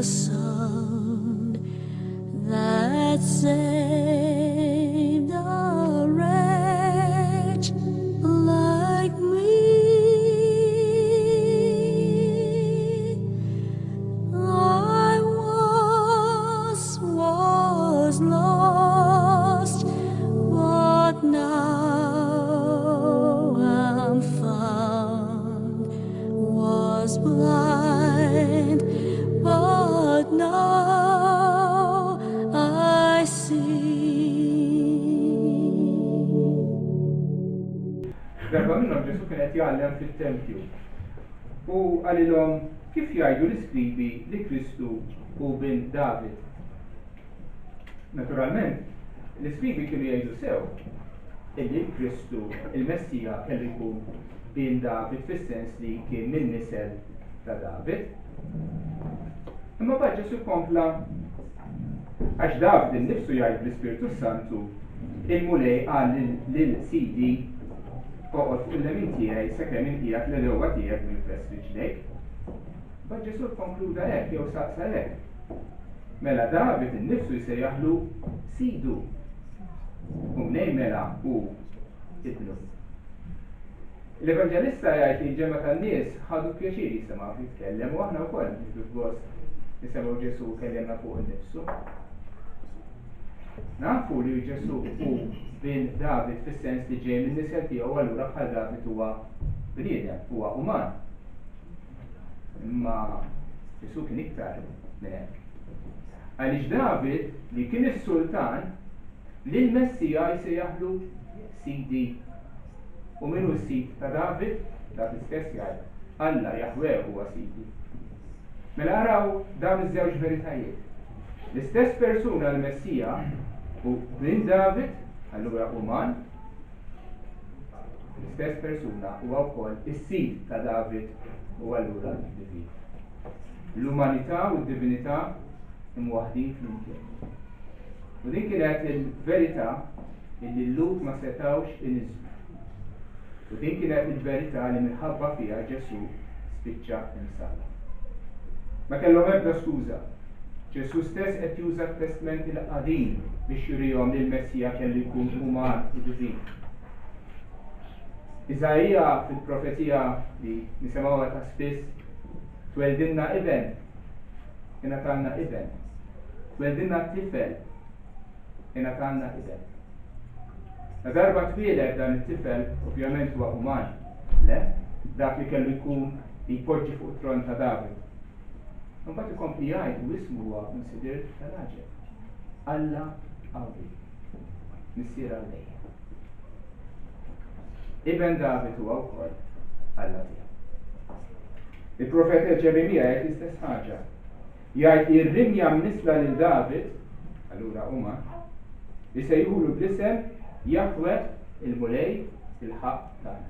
the Son that saved a wretch like me. I once was lost, but now I'm found. Was blind, but now I see. Darba minnhom Ġesu kien qed jgħallem fit-Tempju. U għalilhom kif jgħidu l-iskribi li Kristu hu bin David. Naturalment, l-iskribi kienu jgħidu sew illi Kristu, il-Messija, kellu jkun bin David fis-sens li kien min nisel ta' David. Imma bad Ġesu kompla għax David innifsu jgħid bl-Ispiritu Santu il-mulej qal lil Sidi oqgħod fuq il-lemin tiegħi sakemm inqiegħed l-ewwa tiegħek mill-press riġlejk. Bad Ġesu konkluda hekk jew saqsa hekk. Mela David innifsu jsejjaħlu Sidu. U mnejn mela hu ibnu. L-Evanġelista jgħid li ġemma tan-nies ħadu pjaċir jisimgħu jitkellem u aħna wkoll nieħdu gost nisimgħu Ġesu kellemna fuq innifsu. Nafu li Ġesu hu bin David fis-sens li ġej minn nisel tiegħu allura bħal David huwa bniedem, huwa uman. Imma Ġesu kien iktar minn hekk. Għaliex David li kien is-sultan lill-Messija jsejjaħlu Sidi. U minnu s-sid ta' David, dak l-istess jgħid, Alla Jahwe huwa Sidi. Mela araw dawn iż-żewġ veritajiet. L-istess persuna l-Messija u bin David, allura uman, l-istess persuna huwa wkoll is-sid ta' David u allura divin. L-umanità u d-divinità imwaħdin flimkien. U din kienet il-verità illi l-lut ma setawx inizlu. U din kienet il-verità li minħabba fiha Ġesu spiċċa imsalla. Ma kellhom ebda skuża. Ġesu stess qed juża t-testamenti l-qadim biex jurihom li l-Messija kellu jkun uman u divin. Iżajja fil-profetija li nisimgħuha ta' spiss tweldilna iben, ingħatalna iben. Tweldilna tifel, ingħatalna iben. La darba twieled dan it-tifel, ovvjament huwa uman, le, dak li kellu jkun li jpoġġi fuq it-tron ta' David. Imbagħad ikompli jgħid u ismu huwa konsider tal-raġel. Alla Qawwi, missier Għallejja. Iben David huwa wkoll Alla tiegħu. Il-profeta Ġeremija jgħid l-istess ħaġa. Jgħid ir-rimja mnisla lil David, allura uman, isejħulu bl-isem Jahwe il-mulej il-ħaq tagħna.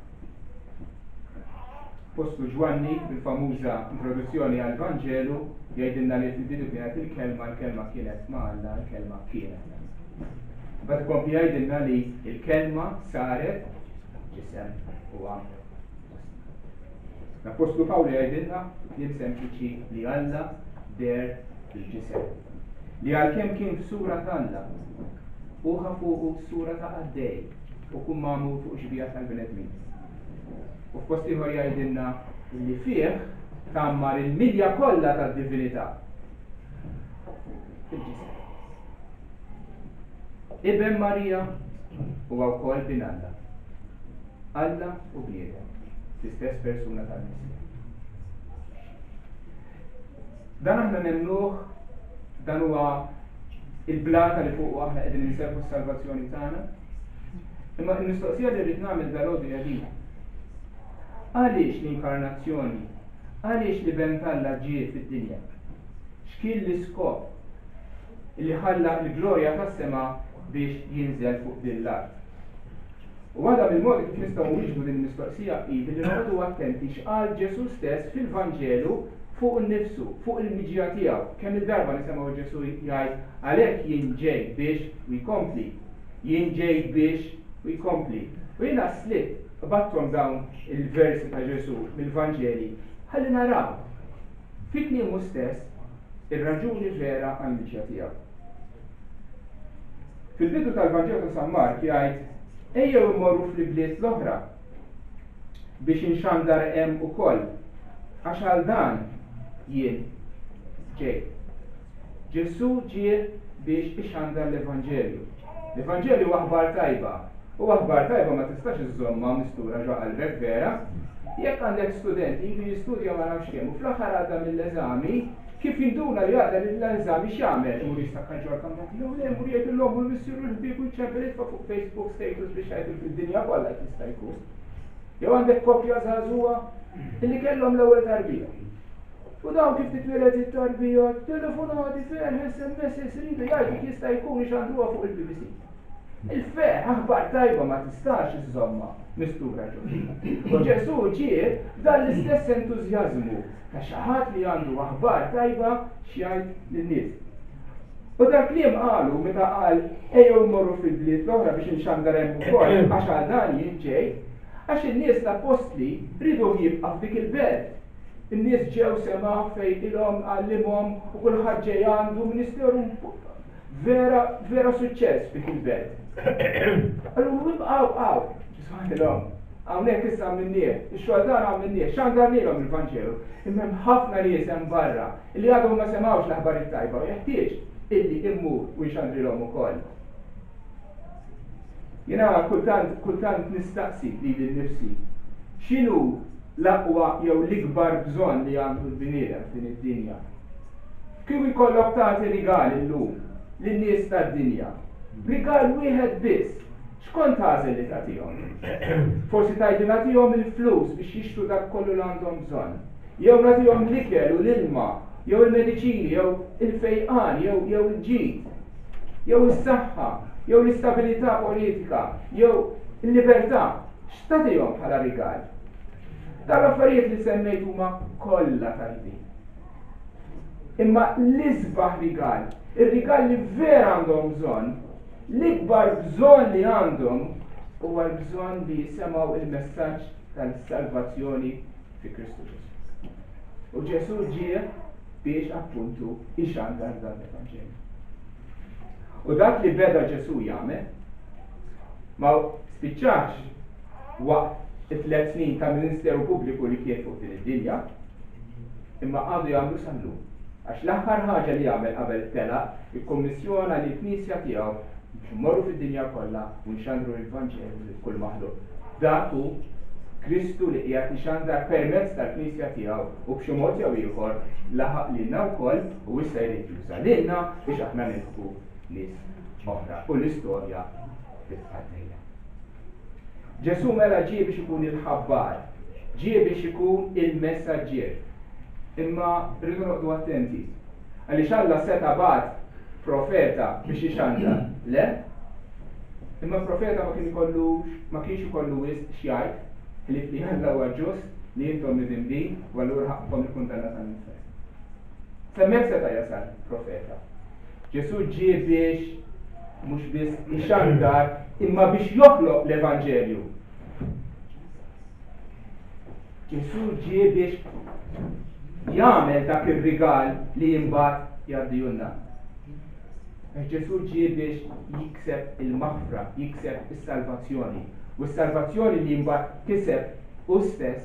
Postu Ġwanni bil-famuża introduzzjoni għall-Vanġelu jgħidilna li fil-bidu kienet il-kelma kienet ma' Alla, il-kelma kienet. Bad ikompli jgħidilna li il-kelma saret ġisem u għamel. L-Apostlu Pawli jgħidilna kien sempliċi li Alla der il-ġisem. Li għalkemm kien f'sura t'Alla uħa fuq sura ta' għaddej u kun magħmul fuq xbija tal-bnedmin. U f'post ieħor jgħidilna li fih tammar il-midja kollha tad-divinità. Il-ġisem. Iben Marija huwa wkoll bin Alla. Alla u bniedem, l-istess persuna tal-Messija. Dan aħna nemmnuh, dan huwa il-blata li fuq aħna qegħdin inservu s-salvazzjoni tagħna. Imma l-mistoqsija li rrid nagħmel dal-għodu hija din. Għaliex l-inkarnazzjoni, għaliex li bent Alla ġie fid-dinja? X'kien l-iskop li ħalla l-glorja tas-sema biex jinżel fuq din l-art? U għadha bil-mod kif nistgħu niġbdu din il-mistoqsija hi li noqogħdu attenti x'qal Ġesu stess fil-Vanġelu fuq il-nifsu, fuq il-miġija tiegħu. Kemm il-darba nisimgħu Ġesu jgħid għalhekk jien ġej biex u jkompli. Jien ġej biex u jkompli. U jiena slitt battom dawn il-versi ta' Ġesu mill-Vanġeli ħalli naraw fi kliemu stess ir-raġuni vera għall-miċja tiegħu. Fil-bidu tal-Vanġelu ta' San Mark jgħid ejjew immorru fl-bliet l-oħra biex inxandar hemm ukoll għax għal dan jien ġej. Ġesu ġie biex ixandar l-Evanġelju. L-Evanġelju huwa aħbar tajba. U aħbar tajba ma tistax iżomma mistura ġo qalbek vera. Jekk għandek studenti jiġu jistudja ma nafx kemm u fl-aħħar għadda mill-eżami kif jinduna li għadda l-eżami x'jagħmel mur jistakkan ġol kamrat jew le mur jgħidilhom u missiru l-ħbieb u jċempel fuq Facebook status biex jgħidu fid-dinja kollha jista' jkun. Jew għandek kopja żagħżugħa illi kellhom l-ewwel tarbija. U dawn kif titwieled it-tarbija, telefonati feħ, SMS, iridu jgħidu jista' jkun ixandruha fuq il-BBC. Il-feħ aħbar tajba ma tistax iżomma mistura ġo. U Ġesu ġie dan l-istess entużjażmu ta' xi ħadd li għandu aħbar tajba x'jgħid lin-nies. U dak kliem qalu meta qal ejjew mmorru fil-bliet l-oħra biex inxandar hemm ukoll għax għal dan jien ġej, għax in-nies l-apostli rridu jibqa' f'dik il-belt. In-nies ġew sema' fejn ilhom għallimhom u kulħadd ġej għandu ministeru vera suċċess f'dik il-belt. Allura wibqgħu ġisgħidilhom hawnhekk issa minnieh, ix-xogħol tagħna minnieh, xandarnilhom il-Vanġelu. Imma hemm ħafna nies hemm barra li għadhom ma semgħux l-aħbar it-tajba u jeħtieġ illi immur u jxandrilhom ukoll. Jiena kultant nistaqsi lili nnifsi x'inhu l-aqwa jew l-ikbar bżonn li għandu l-bniedem f'din id-dinja. Kieku jkollok tagħti rigal illum lin-nies tad-dinja. Rigal wieħed biss. X'kont tagħżel li tagħtihom? Forsi tgħid nagħtihom il-flus biex jixtru dak kollu li għandhom bżonn. Jew nagħtihom l-ikel u l-ilma, jew il-mediċini, jew il-fejqan, jew il-ġid, jew is-saħħa, jew l-istabilità politika, jew il-libertà. X'tagħtihom bħala rigal? Tal-affarijiet li semmejt huma kollha tajbin. Imma l-isbaħ rigal, ir-rigal li vera għandhom bżonn, l-ikbar bżonn li għandhom huwa l-bżonn li jisimgħu il-messaġġ tal-salvazzjoni fi Kristu Ġesu. U Ġesu ġie biex appuntu ixandar dan l-Evanġelju. U dak li beda Ġesu jagħmel ma spiċċax waqt it-3 snin ta' Ministeru Pubbliku li kien fuq din id-dinja, imma għadu jagħmlu sal-lum. Għax l-aħħar ħaġa li jagħmel qabel telaq ikkommissjona li l-Knisja tiegħu biex immorru fid-dinja kollha u nxandru l-Evanġelju lil kull maħluq. Dak hu Kristu li qiegħed ixandar permezz tal-Knisja tiegħu u b'xi mod jew ieħor laħaq lilna wkoll u issa jrid juża lilna biex aħna nilħqu nies oħra u l-istorja titqaddejja. Ġesu mela ġie biex ikun il-ħabbar, ġie biex ikun il-messaġġier. Imma rridu noqgħdu attenti. Għaliex Alla seta' bagħat profeta biex ixandar, le? Imma profeta ma kienx ikollu wisq x'jgħid li Alla huwa ġust li intom nidimdin u allura ħaqkom il-kundanna tal-infern. Semmek seta' jasal profeta. Ġesu ġie biex mhux biss ixandar imma biex joħloq l-Evanġelju. Ġesu ġie biex jagħmel dak ir-rigal li jimbagħad jgħaddihulna. Ġesu ġie biex jikseb il-maħfra, jikseb is-salvazzjoni. U s-salvazzjoni li jimbagħad kiseb u stess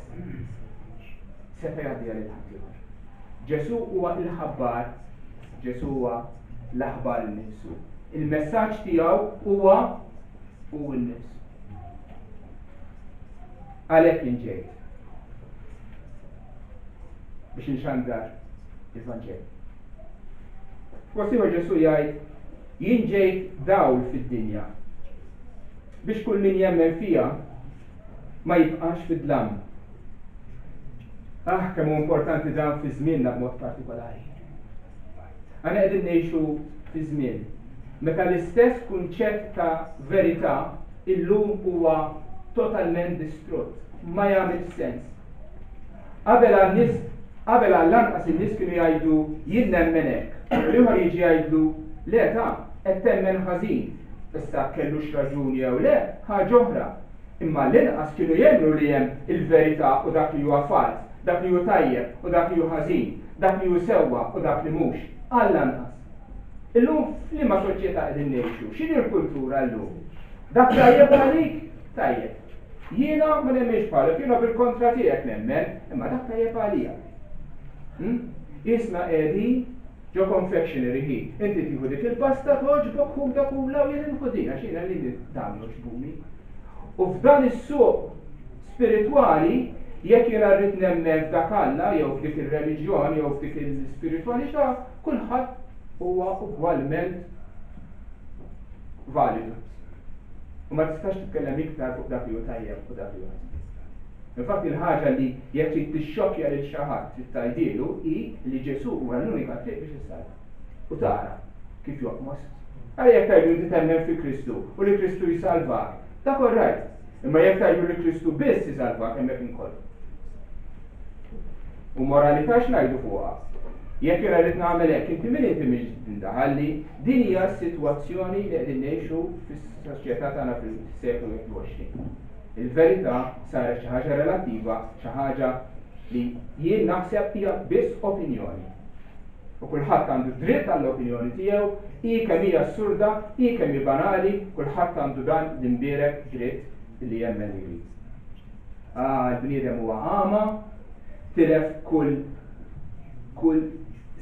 seta' jgħaddiha lil ħadd ieħor. Ġesu huwa l-ħabbar, Ġesu huwa l-aħbar innifsu. Il-messaġġ tiegħu huwa hu nnifsu. Għalhekk jien ġejt biex inxandar il-Vanġelju. Forsi Ġesu jgħid jien ġejt dawl fid-dinja biex kull min jemmen fija ma jibqax fid-dlam. Kemm hu importanti dan fi żmienna b'mod partikolari. Għana qegħdin ngħixu fi żmien meta l-istess kunċett ta' verità illum huwa totalment distrutt, ma jagħmel sens. Qabel għall-anqas in-nies kienu jgħidu jien nemmen hekk, ieħor jiġi jgħidlu le ta' qed temmen ħażin, issa kellux raġuni jew le ħaġa oħra. Imma l-inqas kienu jemmnu li hemm il-verità u dak li huwa fals, dak li hu tajjeb u dak li hu ħażin. dak li hu sewwa u dak li mhux, għall-anqas. Illum f'liema soċjetà qegħdin ngħixu, x'inhi l-kultura llum? Dak tajjeb għalik? Tajjeb. Jiena ma nemmiex bħalek, jiena bil-kontra tiegħek nemmen, imma dak tajjeb għalija. Isna qegħdin ġo confectionery hi. Inti tieħu dik il-pasta toġbok hu dak u law jien inħudin għax jiena li tagħmlu x'bumi. U f'dan is-suq spiritwali jekk jiena rrid nemmen f'dak Alla jew f'dik ir-reliġjon jew f'dik il-spiritwalità, kulħadd huwa ugwalment validu. U ma tistax titkellem iktar fuq dak li hu tajjeb u dak li hu ħażin. Infatti il-ħaġa li jekk trid tixxokkja lil xi ħadd trid tgħidilu hi li Ġesu huwa l-unika triq biex issalva. U tara kif joqmos. Għal jekk tgħidu inti temmen fi Kristu u li Kristu jsalvak, dak orrajt. Imma jekk tgħidu li Kristu biss jsalvak hemmhekk inkoll. U moralità x'ngħidu fuqha? Jekk jiena rrid nagħmel hekk, inti min inti mhix tindaħalli, din hija s-sitwazzjoni li qegħdin ngħixu fis-soċjetà tagħna fis-seklu 21. Il-verità saret xi ħaġa relattiva, xi ħaġa li jien naħseb hija biss opinjoni. U kulħadd għandu dritt għall-opinjoni tiegħu, hi kemm hija assurda, hi kemm hi banali, kulħadd għandu dan l-imbierek dritt li jemmen li jrid. Il-bniedem huwa għama, tilef kull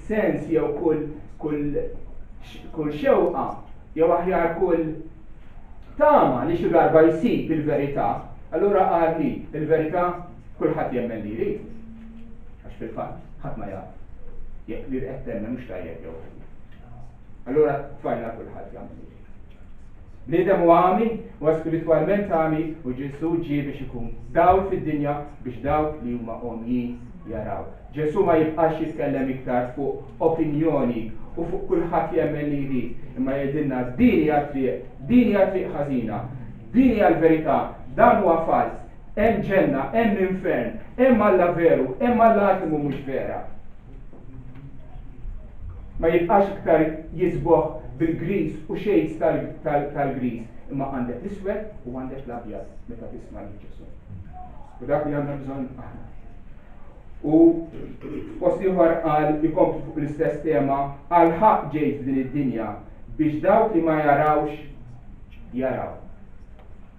sens jew kull xewqa jew aħjar kull tama li xi darba jsib il-verità, allura qal li il-verità kulħadd jemmen li jrid. Għax fil-fatt ħadd ma jaf. Jekk li qed temmen mhux tajjeb jew. Allura tfajna kulħadd jagħmel li jrid. Bniedem huwa għami, huwa spiritwalment għami u Ġesu ġie biex ikun dawl fid-dinja biex dawk li huma omjin jaraw. Ġesu ma jibqax jitkellem iktar fuq opinjoni u fuq kulħadd jemmen li jrid, imma jgħidilna din hija triq ħażina, din hija l-verità, dan huwa fals, hemm ġenna, hemm infern, hemm Alla veru, hemm Alla għatmu mhux vera. Ma jibqax iktar jisboħ bil-gris u xejn tal-gris, imma għandek l-iswed u għandek l-abjad meta tisma' lil Ġesu. U dak li għandna bżonn aħna. U post ieħor qal ikompli fuq l-istess tema għal ħaq ġejt din id-dinja biex dawk li ma jarawx jaraw.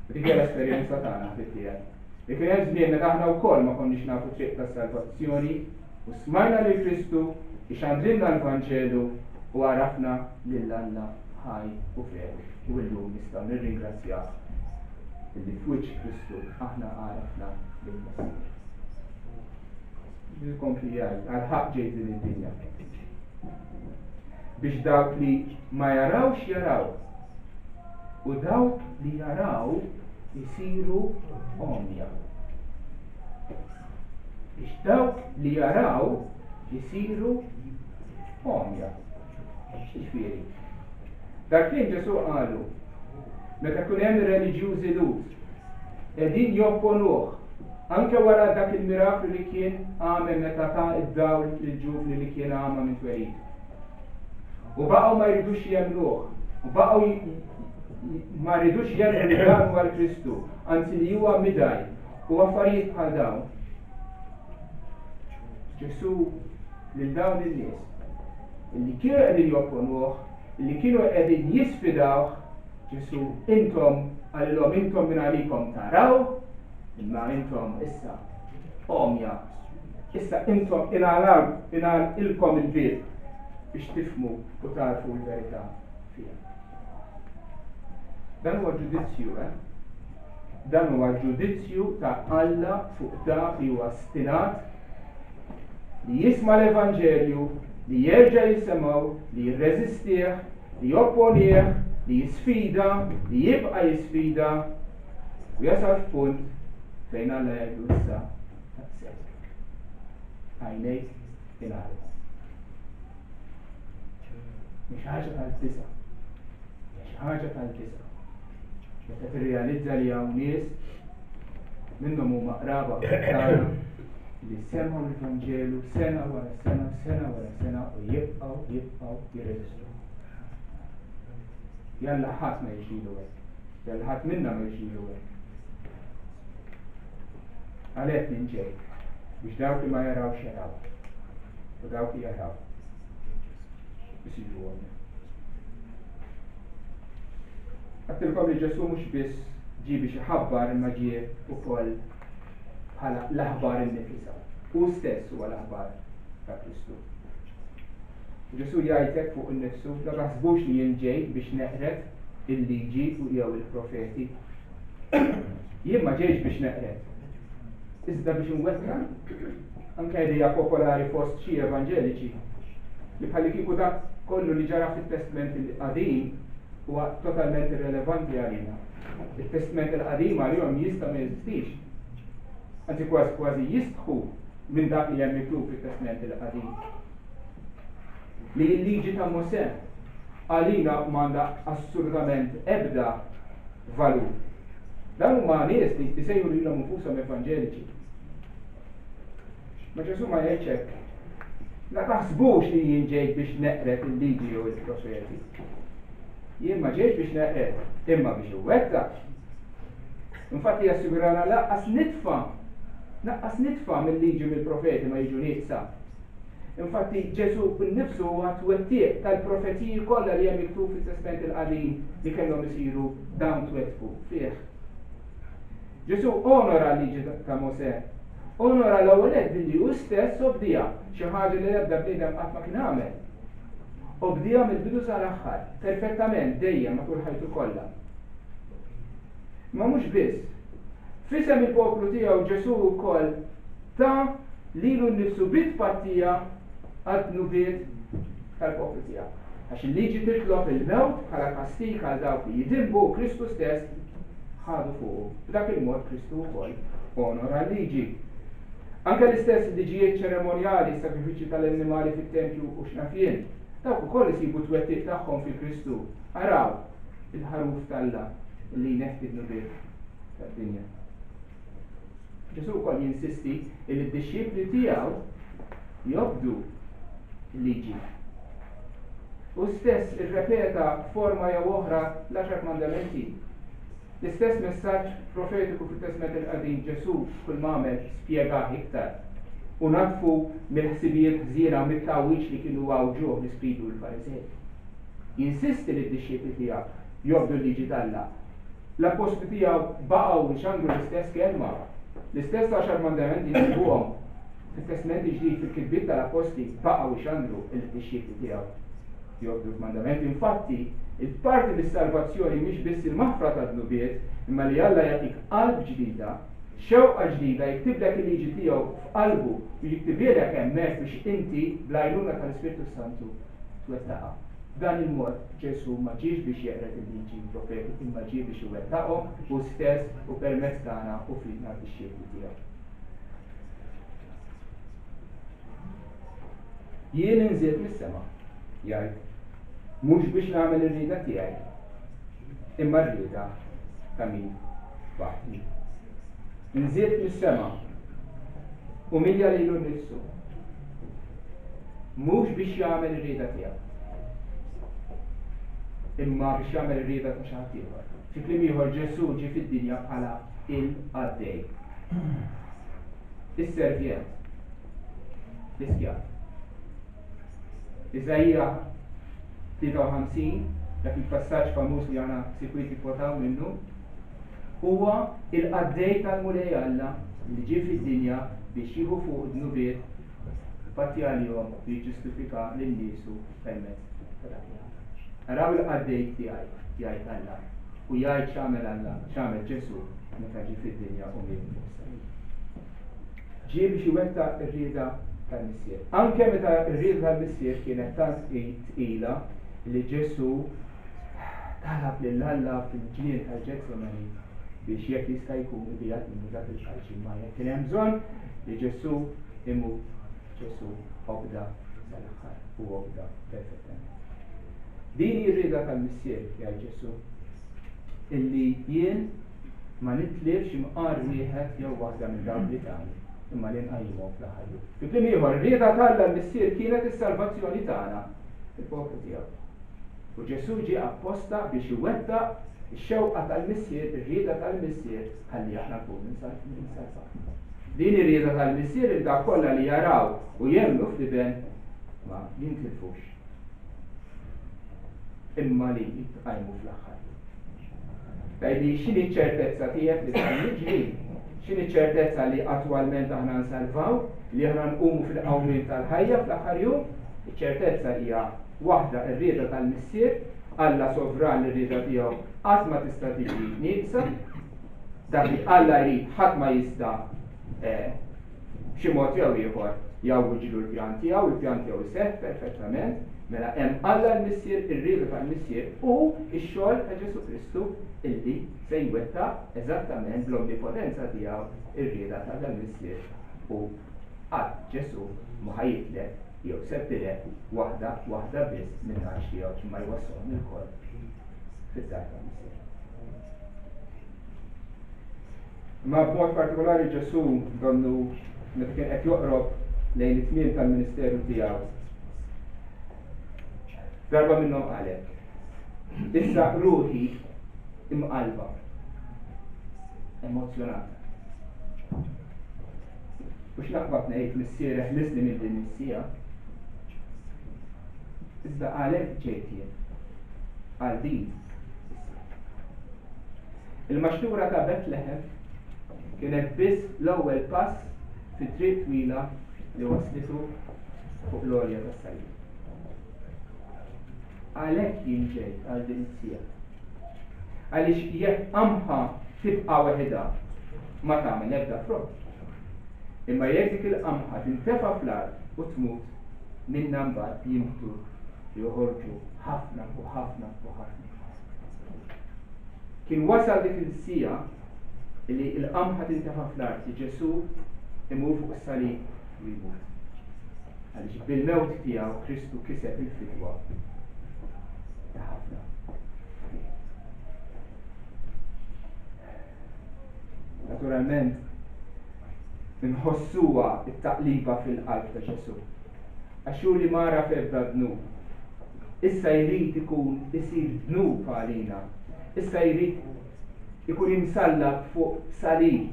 Dik hija l-esperjenza tagħna fil-tiegħek. Li kien hemm żmien meta aħna wkoll ma konniex nafu triq tas-salvazzjoni u smajna lil Kristu ixandrilna l-Vanġelu u għarafna lil Alla ħaj u veru. U llum nistgħu nirringrazzjah illi f'wiċċ Kristu aħna għarafna lill-Messija. Il-kompli għal-ħaq ġejt din id-dinja. Biex dawk li ma jarawx jaraw. U dawk li jaraw jisiru omja. Biex dawk li jaraw jisiru omja. Ġifieri. Dak kien Ġesu qalu, meta kun hemm ir-reliġjużi lud, qegħdin jopponuh. Anke wara dak il-miraklu li kien għamel meta ta' id-dawl il-ġufni li kien għama minn twerid. U baqgħu ma jridux jemmnuh, u baqgħu ma jridux jemmnu li dan huwa l-Kristu, anzi li huwa midaj, u affarijiet bħal dawn. Ġesu lil dawn in-nies illi kienu qegħdin jopponuh, illi kienu qegħdin jisfidawh, Ġesu intom għalilhom intom minn għalikom taraw, imma intom issa omja, issa intom inal ilkom il-bib biex tifmu u tarfu l-verità fija. Dan huwa ġudizzju, Dan huwa ġudizzju ta' Alla fuq dak li huwa stinat li jisma' l-Evanġelju, li jerġa' jisimgħu, li jirreżistih, li jopponih, li jisfida, li jibqa' jisfida u jasal f'punt fejn Alla jgħidu issa taħseb. Għajnejk inħarbu. Mhix ħaġa tal-tisa. Mhix ħaġa tal-tisa. Meta tirrealizza li hawn nies minnhom huma qraba tagħna li semgħu l-Evanġelu sena wara sena, sena wara sena u jibqgħu jirreżistu. Jalla ħadd ma jxielu hekk. Jalla ħadd minna ma jxielu hekk. Għalhekk ninġej biex dawk li ma jarawx jaraw. u dawk li jaraw isiru għomna. Għattilkom li Ġesu mhux biss ġie biex iħabbar imma ġie ukoll bħala l-aħbar innifisa. Hu stess huwa l-aħbar ta' Kristu. Ġesu jgħidlek fuq innifsu la taħsbux li jien ġej biex neqret il-liġi u jew il-profeti. Jien ma ġejx biex neqret. Iżda biex inwetta anke idea popolari fost xi evanġeliċi li bħalli kieku dak kollu li ġara fit-Testament il-Qadim huwa totalment irrelevanti għalina. Il-Testament il-Qadim għalihom jista' ma jeżistix. Anzi kważi jistħu minn dak li hemm miktub fit-Testament il-Qadim. Li l-liġi ta' Mosè għalina m'għandha assolutament ebda valur. Dan huma nies li jsejħu lilhom infushom evanġeliċi. Ma Ġesu ma jgħidx hekk. La taħsbux li jien ġejt biex neqret il-liġi jew il-profeti. Jien ma ġejx biex neqret, imma biex iwettaq. Infatti jassigurana laqqas nitfa' mill-liġi mill-profeti ma jiġu nieqsa. Infatti Ġesu b'nifsu huwa twettiq tal-profetiji kollha li hemm miktub fit-Testament il-Qadim li kellhom isiru dawn twettqu fih. Ġesu onora l-liġi ta' Mosè. Onora l-ewwel billi hu stess obdija xi ħaġa li l-ebda bniedem qatt ma kien għamel. Obdija mill-bidu sal-aħħar, perfettament dejjem matul ħajtu kollha. Ma mhux biss. Fisem il-poplu tiegħu Ġesu wkoll ta' lilu nnifsu bit-pattija għad-nubiet tal-poplu tiegħu. Għax il-liġi titlob il-mewt bħala kastik għal dawk li jidimbu Kristu stess ħadu fuqu. B'dak il-mod Kristu wkoll onora l-liġi. Anke l-istess liġijiet ċeremonjali, sakrifiċi tal-annimali fit-tempju u x'nafjien, dawk ukoll isibu twettiq tagħhom fi Kristu. Araw il-ħaruf tal-Alla li jneħħi nubiet tad-dinja. Ġesu wkoll jinsisti li d-dixxipli tiegħu jobdu l-liġi. U stess irrepeta forma jew oħra l-10 mandamenti. L-istess messaġġ profetiku fit-Testament il-Qadim Ġesu kull m'għamel spjegah iktar u natfu mill-ħsibijiet ħżiena u mit-tawwiġ li kienu għawġuh l-Iskribu l-Farisej. Jinsisti li d-dixxipli tiegħu jobdu l-liġi tal-Alla. L-apostoli tiegħu baqgħu ixandru l-istess kelma. L-istess 10 mandamenti jsibuhom fit-Testament il-Ġdid fil-kitbiet tal-Apostli baqgħu ixandru l-dixxipli tiegħu jobdu l-mandamenti. Infatti, il-parti mis-salvazzjoni mhix biss il-maħfra tad-nubiet, imma li Alla jagħtik qalb ġdida, xewqa ġdida jiktiblek il-liġi tiegħu f'qalbu u jiktibilek hemmhekk biex inti bl-għajnuna tal-Ispirtu Santu twettaqha. Dan il-mod Ġesu ma ġiex biex jeqret il-liġi profeti, imma ġie biex iwettaqhom u stess u permezz tagħna u fidna bix-xiekli tiegħu. Jien inżiet mis-sema, jgħid, mhux biex nagħmel ir-rieda tiegħi, imma r-rieda ta' min waħdi. Inżiet mis-sema u milja lilu nnifsu, mhux biex jagħmel ir-rieda tiegħu, imma biex jagħmel ir-rieda ta' xi ħadd ieħor. Fi kliem ieħor Ġesu ġie fid-dinja bħala il-għaddej. Is-servjent, l-iskjav. Iżajja 53, dak il-passaġġ famuż li għana sikwiti kwotaw minnu, huwa il-qaddej tal-mulej Alla li ġie fid-dinja biex jieħu fuq id-nubiet patti għalihom li jiġġustifika lin-niesu permezz tal-Alla. Araw il-qaddej tiegħi jgħid Alla u jgħid x'għamel Alla, x'għamel Ġesu meta ġie fid-dinja u miet. Ġie biex iwettaq ir-rieda tal-missier. Anke meta r-rieda tal-missier kienet tant tqila li Ġesu talab lil Alla fil-ġlien tal-Ġetsemani biex jekk jista' jkun ibijat minnu dak il-qalċi ma jekk kien hemm bżonn li Ġesu imut. Ġesu obda sal-aħħar u obda perfettament. Din ir-rieda tal-missier jgħid Ġesu illi jien ma nitlifx imqar wieħed jew waħda minn dawk li tagħmel imma li nqajjimhom fl-aħħar. Fi kliem ieħor, ir-rieda tal-Alla l-missier kienet is-salvazzjoni tagħna, il-poplu tiegħu. U Ġesu ġie apposta biex iwettaq ix-xewqa tal-missier, ir-rieda tal-missier ħalli aħna nkunu ninsalvaw. din ir-rieda tal-missier il dak kollha li jaraw u jemnu f'liben ma jintilfux. Imma li jitqajmu fl-aħħar. Tajdi x'inhi ċ-ċertezza tiegħek li dan jiġri? X'inhi ċ-ċertezza li attwalment aħna nsalvaw, li aħna nqumu fil-qawmien tal-ħajja fl-aħħar jum? Iċ-ċertezza hija waħda r-rieda tal-missier, Alla sovran ir-rieda tiegħu qatt ma tista' tiġi nieqsa, dak li Alla jrid ħadd ma jista' b'xi mod jew ieħor jawwiġlu l-pjan tiegħu, il-pjan tiegħu jseħħ perfettament, mela hemm Alla l-missier, ir-rieda tal-missier u x-xogħol ta' Ġesu Kristu illi se jwettaq eżattament bl-omnipotenza tiegħu ir-rieda tal-missier u qatt Ġesu ma ħajitlef jew sebtilek waħda biss minn għax tiegħu ma jwassalhom il-koll fid-dar tal-missier. Ma b'mod partikolari Ġesu donnu meta kien qed joqrob lejn it-tmiem tal-ministeru tiegħu. Darba minnhom qalek. Issa ruħi imqalba, emozjonata. Mhux naqbad ngħid missier ħlisni minn din is-sija. Iżda għalek ġejt jien, għal din. Il-maxtura ta' Betlehem kienet biss l-ewwel pass fi triq twila li waslitu fuq l-għolja tas-salib. Għalhekk jien ġejt għal din is-sija. Għaliex jekk qamħa tibqa' weħida ma tagħmel ebda frott. Imma jekk dik il-qamħa tintefa' fl-art u tmut minnha mbagħad jimtu joħorġu ħafna u ħafna u ħafna. Kien wasal dik il-sija li l-qamħa tintefa' fl-art li Ġesu imur fuq is-salib u jmut. Għaliex bil-mewt tiegħu Kristu kiseb il-fidwa ta' ħafna. Naturalment, nħossuha it-taqliba fil-qalb ta' Ġesu. Għaxu li mara f'ebda dnub. Issa jrid ikun isir dnub għalina. Issa jrid ikun imsallab fuq salib,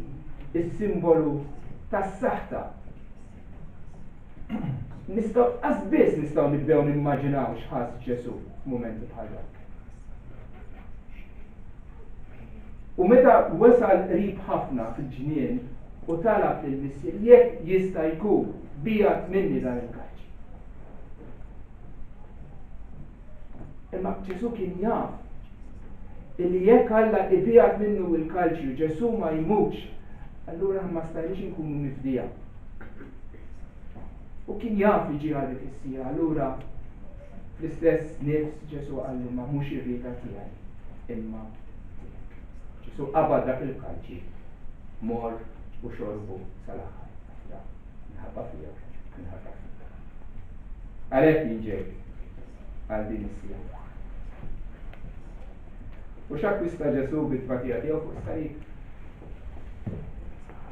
is-simbolu tas-saħħa. Nistgħu qasbiss nistgħu nibdew nimmaġinaw x'ħass Ġesu f'mumenti bħal dak. U meta wasal qrib ħafna fil-ġnien u talab lill-missier jekk jista' jkun bijat minni dan il-kalċ. Imma Ġesu kien jaf illi jekk Alla ibijat minnu il-kalċi u Ġesu ma jmutx, allura ma stajniex inkunu nifdija. U kien jaf jiġi għalik is-sija, allura fl-istess nifs Ġesu għallu ma mhux ir-rieda tiegħi imma Ġesu qabad dak il-kalċi mor u xorbu sal-aħħar. Nħabba fija, nħabba fija. Għalhekk jinġej għal din is-sija. U x'akkwista Ġesu bit-tbatija tiegħu fuq is-salib.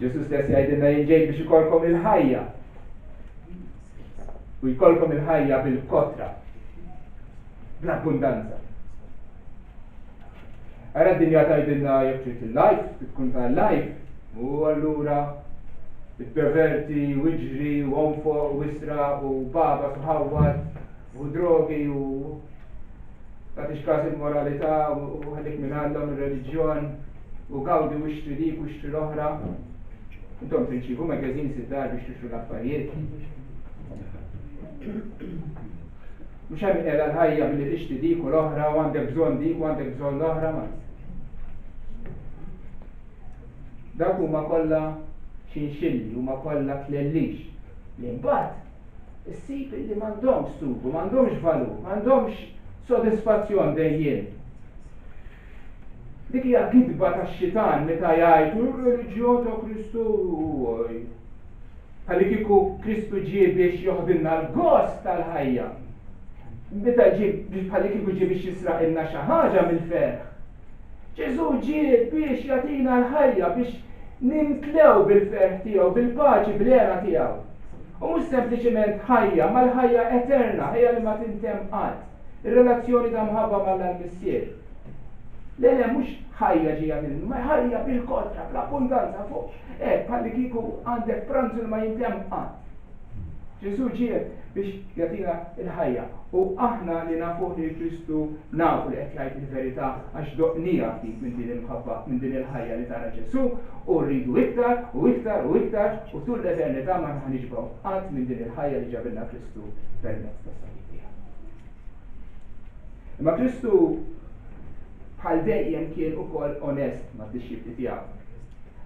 Ġesu stess jgħidilna jinġej biex ikolkom il-ħajja. U jkollkom il-ħajja bil-kotra, bl-abbundanza. Għara d-dinja tgħidilna jekk trid il-life, tkun tal-life, u allura it-perverti, u iġri, u onfoq, u isra, u baba, u ħawwad, u drogi, u tagħtix każ il-moralità, u ħallik minn għandhom ir-reliġjon, u gawdi u ixtri dik u ixtri l-oħra. Intom trinċivu magażin sid-dar biex tixtru l-affarijiet. Mhux hemm qiegħda l-ħajja billi tixtri dik u l-oħra u għandek bżonn dik u għandek bżonn l-oħra ma. Dak huma kollha xinxilli, huma kollha tlellix. Li mbagħad issib li m'għandhomx sugu, m'għandhomx valur, m'għandhomx sodisfazzjon dejjem. Dik hija kitba tax-xitan meta jgħidu r-reliġjon ta' Kristu ħalli kieku Kristu ġie biex joħdilna l-gost tal-ħajja. Meta ħalli kieku ġie biex jisraqilna xi ħaġa mill-ferħ. Ġesu ġie biex jagħtina l-ħajja biex nimtlew bil-ferħ tiegħu, bil-paċi, bil-għena tiegħu. U mhux sempliċement ħajja, mal-ħajja eterna, ħajja li ma tintemm qatt. Ir-relazzjoni ta' mħabba mal-missier. Le mhux ħajja ġija ma ħajja bil-kontra, bl-abbundanza fuq. Bħalli kieku għandek pranzu li ma jintemm qatt. Ġesu ġie biex jagħtina il-ħajja. U aħna li nafu li Kristu nafu li qed jgħid il-verità għax doqnija ftit minn din il-mħabba, minn din il-ħajja li tara Ġesu u rridu iktar u iktar u iktar u tul l-eternità ma ħaniġbgħu qatt minn din il-ħajja li ġabilna Kristu permezz tas-salib tiegħu. Imma Kristu bħal dejjem kien ukoll onest mad-dixxipli tiegħu.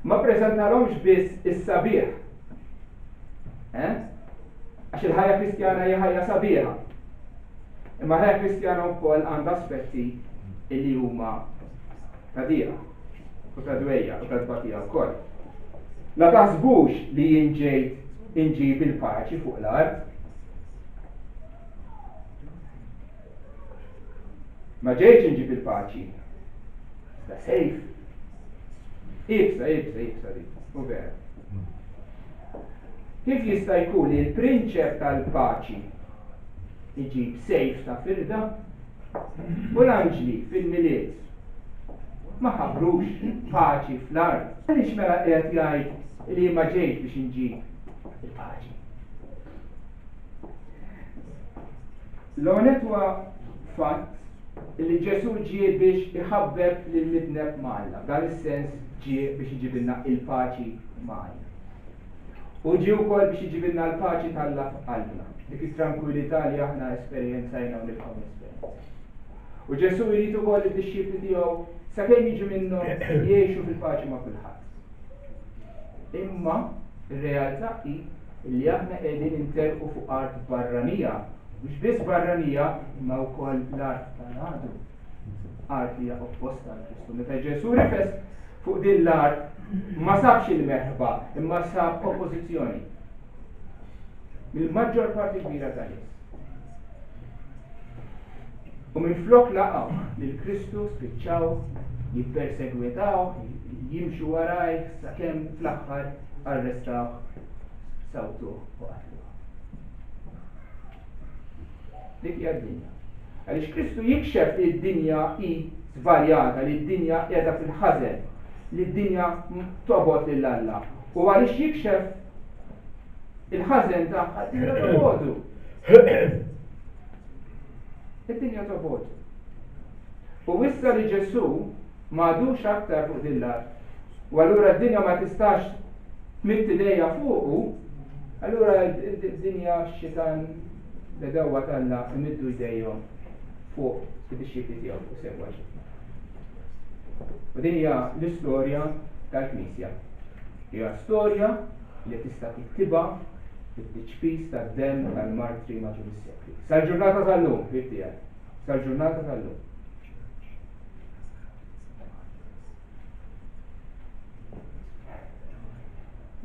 Ma ppreżentalhomx biss is-sabiħ. Għax il-ħajja Kristjana hija ħajja sabiħa. Imma ħajja Kristjana wkoll għandha aspetti li huma ta' dieqa u ta' dwejja u ta' tbatija wkoll. La taħsbux li inġib il-paċi fuq l-art. Ma ġejtx inġib il-paċi. Da sejf. Ibsa, u vera. Kif jista' jkun li l-prinċep tal-paċi iġib sejf ta' firda u l-anġli fil-miliet ma ħabrux paċi fl-art. Għaliex mela qed jgħid li ma ġejx biex inġib il-paċi. L-onet huwa fatt li Ġesu ġie biex iħabbeb lil midneb magħha. Dan is-sens ġie biex iġibilna il-paċi magħha. U ġie wkoll biex iġibilna l-paċi tal-la f'qalbna. Dik it-tranquillità li aħna esperjenzajna u nilqgħu nesperjenza. U Ġesu jrid ukoll id-dixxipli tiegħu sakemm jiġu minnhom jgħixu fil-paċi ma' kulħadd. Imma ir-realtà hi li aħna qegħdin interqu fuq art barranija, mhux biss barranija imma wkoll l-art tal-għadu. Art li hija opposta għal Kristu. Meta Ġesu rifes fuq din l-art ma sabx il-meħba, imma sab oppożizzjoni. Mill-maġġor parti kbira tal-nies. U minflok laqgħu lil Kristu spiċċaw jippersegwitaw, jimxu waraj sakemm fl-aħħar arrestaw sawtu u qatlu. Dik hija d-dinja. Għaliex Kristu jikxef li d-dinja hi żbaljata, li d-dinja qiegħda fil-ħażen, li d-dinja tobgħod lil Alla. U għaliex jikxef il-ħażen tagħha d-dinja tobgħodu. Id-dinja tobgħodu. U issa li Ġesu m'għadux aktar fuq din l-art. U allura d-dinja ma tistax tmitt idejha fuqu, allura d-dinja x-xitan bedewwa Alla imiddu jdejhom fuq id-dixxipli tiegħu u segwa xi. U din hija l-istorja tal-Knisja. Hija storja li tista' tiktibha bit-tiċpis tad-demm tal-martri matul is-sekli. Sal-ġurnata tal-lum, tiegħek. Sal-ġurnata tal-lum.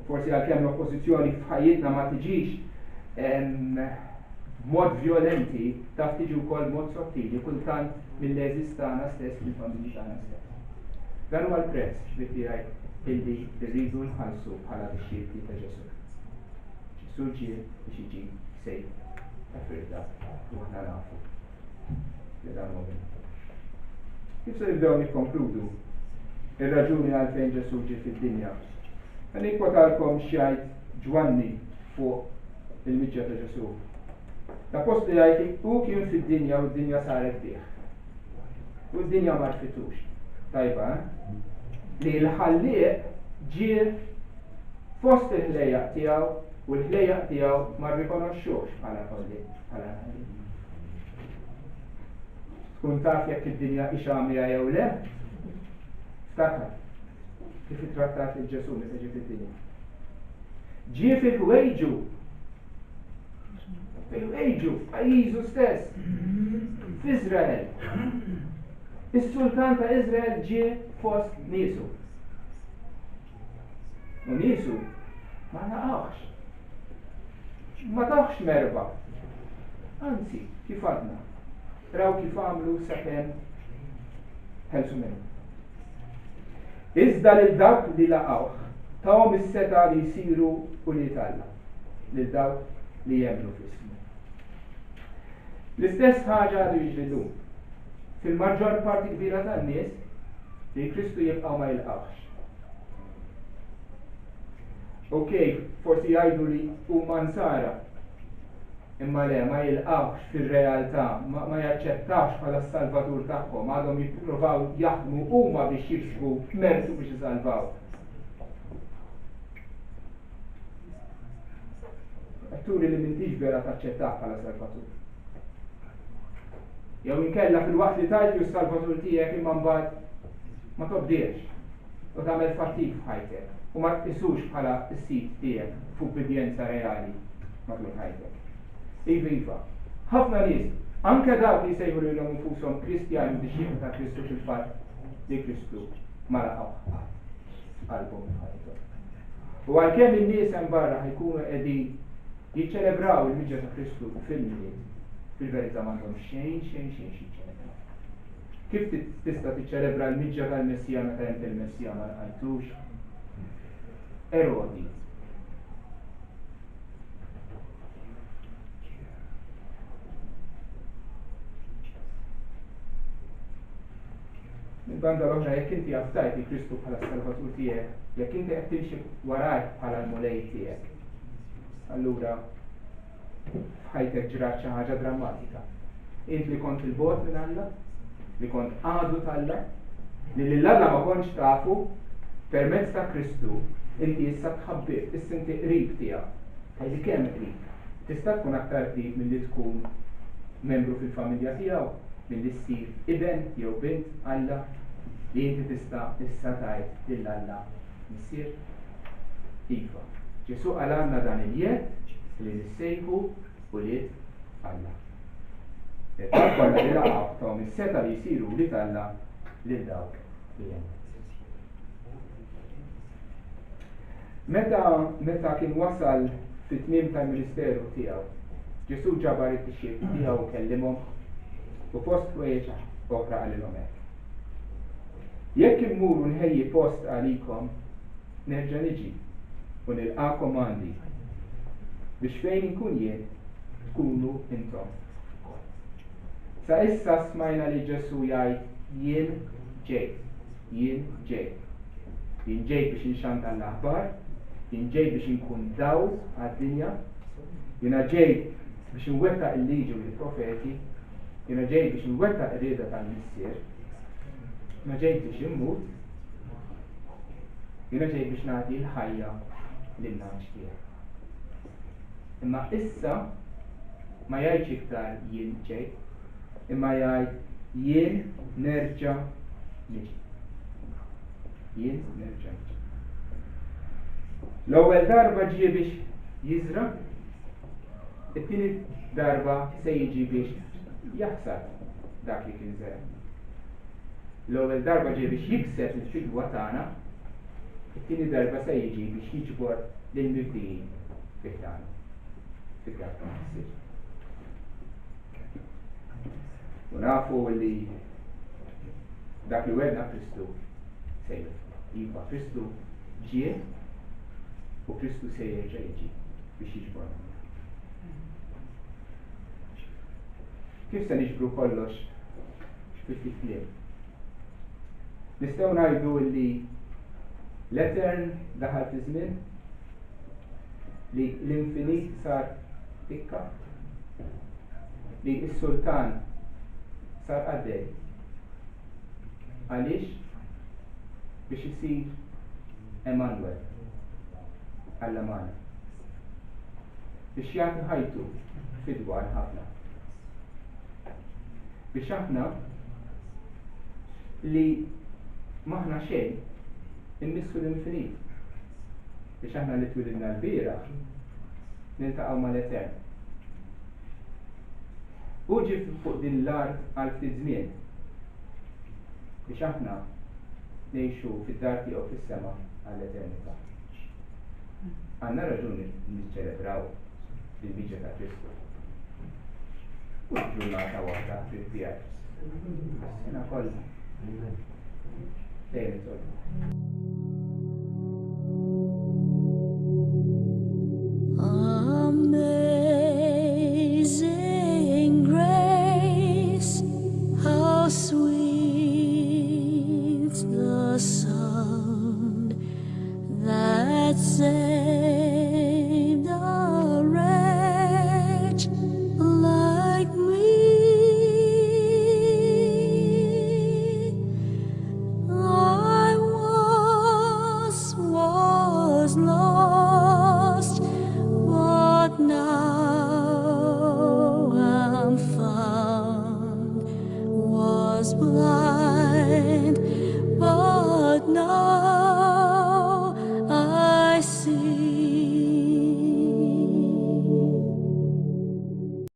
Forsi għalkemm l-oppożizzjoni f'ħajjitna ma tiġix b'mod violenti, taf tiġi wkoll b'mod sottili, kultant mill-leżis tagħna stess mill-familji tagħna stess. Dan huwa l-prezz li tiegħi illi rridu nħallsu bħala dixxipli ta' Ġesu. Ġesu ġie biex jiġi sejf ta' firda u aħna nafu li dan huwa minnu. Kif se nibdew nikkonkludu ir-raġuni għalfejn Ġesu ġie fid-dinja? Nikwotalkom x'jgħid Ġwanni fuq il-miġġa ta' Ġesu. L-Apostlu jgħid hu kien fid-dinja u d-dinja saret bih. U d-dinja ma rfitux. Tajba, li l-ħallieq ġie fost il-ħlejjaq tiegħu u l-ħlejjaq tiegħu ma rrikonoxxux bħala ħallieq. Tkun taf jekk id-dinja hi xamija jew le? Ftakar kif ittrattat il-Ġesu meta ġie fid-dinja. Ġie fil-ħwejġu, f'pajjiżu stess, f'Iżrael. Is-sultan ta' Iżrael ġie fost niesu. U niesu ma naqgħux. Ma taħx merba. Anzi, kif għadna. Raw kif għamlu sakemm ħelsu minnu. Iżda lil dawk li laqgħuh tawhom is-seta li jsiru uliet Alla. Lil dawk li jemmnu f'ismu. L-istess ħaġa għadu jiġri llum. Fil-maġġor parti kbira tan-nies li Kristu jibqaw ma jilqawx. Okay, forsi jgħidu li huma nsara, imma le ma jilqawx fir-realtà, ma jaċċettawx bħala s-salvatur tagħhom, għadhom jippruvaw jaħdmu huma biex jiksbu mertu biex isalvaw. Turi li m'intix vera taċċettaħ bħala salvatur. Jew inkella fil-waqt li tajtu s-salvatur tiegħek imma mbagħad ma tobdiex u tagħmel fatik f'ħajtek u ma tqisux bħala s-sit tiegħek f'ubbidjenza reali matul ħajtek. Iva, ħafna nies, anke dawk li jsejħu lilhom infushom Kristjani biex jieħdu ta' Kristu fil-fatt li Kristu ma laqgħu qalbhom f'ħajthom. U għalkemm in-nies hemm barra ħajkunu qegħdin jiċċelebraw il-miġġa ta' Kristu fil-miliet, fil-verità m'għandhom xejn jiċċelebraw. Kif tista' tiċċelebra l-miġġa tal-Messija meta inti il-Messija ma laqajtux? Erodi. Banda l-oħra, jekk inti għaftajti Kristu bħala salvatur tiegħek, jekk inti qed timxi warajh bħala l-mulej tiegħek, allura f'ħajtek ġrat xi ħaġa drammatika. Int li kont il-bot minn Alla, li kont għadu tal-Alla, li l-Alla ma kontx tafu, permezz ta' Kristu, inti issa tħabbib, issa inti qrib tiegħek. Ħajli kemm qrib. Tista' tkun aktar qrib milli tkun membru fil-familja tiegħu, milli ssir iben jew bint Alla li inti tista' issa tgħid lil Alla missier. Iva, Ġesu għalanna dan il-jed li nissejħu ulied Alla. Dak kollha li laqgħu tagħhom is-seta li jsiru ulied Alla lil dawk li hemm. Meta kien wasal fit-tmiem tal-Ministeru tiegħu, Ġesu ġabar it-tixjiet tiegħu u kellimhom u post weġa oħra għalilhom hekk. Jekk immuru nħejji post għalikom, nerġa' niġi u nilqakom għandi biex fejn inkun jien tkunu intom. Sa issa smajna li Ġesu jgħid jien ġej. Jien ġej biex inxanta l-aħbar, jien ġej biex inkun dawl għad-dinja, jiena ġej biex inwettaq il-liġi u l-profeti, jiena ġej biex inwettaq ir-rieda tal-missier, jiena ġej biex immut, jiena ġej biex nagħti l-ħajja lin-naġ tiegħek. Imma issa ma jgħidx iktar jien ġej, imma jgħid jien nerġa' niġi. Jien nerġa' niġi. L-ewwel darba ġie biex jiżra, it-tieni darba se jiġi biex jaħsar dak li kien żera. L-ewwel darba ġie biex jikseb il-fidwa tagħna, it-tieni darba se jiġi biex jiġbor lill-mibdijin fih-tagħna. Fid-darba ssir. U nafu li dak li wedna Kristu sejjer. Iva Kristu ġie u Kristu se jerġa' jiġi biex jiġborna. Kif se niġbru kollox ftit kliem? Nistgħu ngħidu li l-Etern daħal fi żmien, li l-infinit sar ikka, li s-Sultan sar għaddej. Għaliex? Biex isir Emanuel Alla magħna. Biex jagħti ħajtu fidwa għal ħafna. Biex aħna li maħna xejn immissu l-infinit. Biex aħna li twilidna l-bieraħ niltaqgħu mal-Etern. U ġie fuq din l-art għal ftit żmien biex aħna ngħixu fid-dar tiegħu fis-sema għall-eternità. Għandna raġuni niċċelebraw il-miġġa ta' Kristu. U ġurnata waħda fil-pjar. Sena kollha. Dejjem itolbu. Amazing grace, how sweet the blind, but now